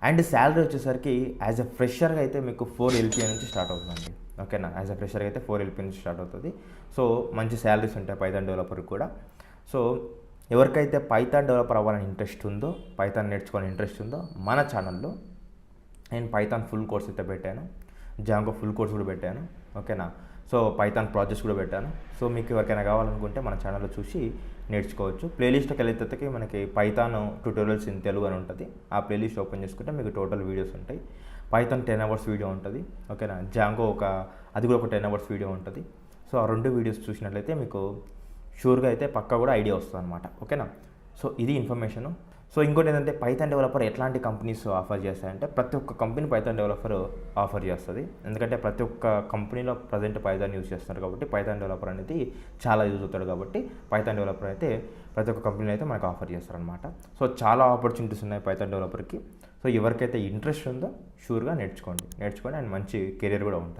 And salary వచ్చేసరికి as a ఫ్రెషర్గా అయితే మీకు 4 LPA నుంచి స్టార్ట్ అవుతుందండి. ఓకేనా, యాజ్ ఎ ఫ్రెషర్గా అయితే 4 LPA నుంచి స్టార్ట్ అవుతుంది. సో మంచి శాలరీస్ ఉంటాయి పైథాన్ డెవలపర్కి కూడా. సో ఎవరికైతే పైథాన్ డెవలపర్ అవ్వాలని ఇంట్రెస్ట్ ఉందో, పైథాన్ నేర్చుకోవాలని ఇంట్రెస్ట్ ఉందో, మన ఛానల్లో నేను పైథాన్ ఫుల్ కోర్స్ అయితే పెట్టాను, జాంగో ఫుల్ కోర్స్ కూడా పెట్టాను. ఓకేనా, సో పైథాన్ ప్రాజెక్ట్స్ కూడా పెట్టాను. సో మీకు ఎవరికైనా కావాలనుకుంటే మన ఛానల్లో చూసి నేర్చుకోవచ్చు. ప్లేలిస్ట్కి వెళ్ళేటప్పటికి మనకి పైథాన్ ట్యూటోరియల్స్ ఇన్ తెలుగు అని ఉంటుంది. ఆ ప్లేలిస్ట్ ఓపెన్ చేసుకుంటే మీకు టోటల్ వీడియోస్ ఉంటాయి. పైథాన్ 10 hours వీడియో ఉంటుంది. ఓకేనా, జాంగో అది కూడా ఒక 10 hours వీడియో ఉంటుంది. సో ఆ 2 వీడియోస్ చూసినట్లయితే మీకు షూర్గా అయితే పక్కా కూడా ఐడియా వస్తుంది అనమాట. ఓకేనా, సో ఇది ఇన్ఫర్మేషను. సో ఇంకోటి ఏంటంటే పైథాన్ డెవలపర్ ఎట్లాంటి కంపెనీస్ ఆఫర్ చేస్తాయంటే ప్రతి ఒక్క కంపెనీ పైథాన్ డెవలపర్ ఆఫర్ చేస్తుంది. ఎందుకంటే ప్రతి ఒక్క కంపెనీలో ప్రజెంట్ పైథాన్ యూజ్ చేస్తున్నారు కాబట్టి పైథాన్ డెవలపర్ అనేది చాలా యూజ్ అవుతాడు. కాబట్టి పైథాన్ డెవలపర్ అయితే ప్రతి ఒక్క కంపెనీలో అయితే మనకు ఆఫర్ చేస్తారనమాట. సో చాలా ఆపర్చునిటీస్ ఉన్నాయి పైథాన్ డెవలపర్కి. సో ఎవరికైతే ఇంట్రెస్ట్ ఉందో షూర్గా నేర్చుకోండి అండ్ మంచి కెరీర్ కూడా ఉంటుంది.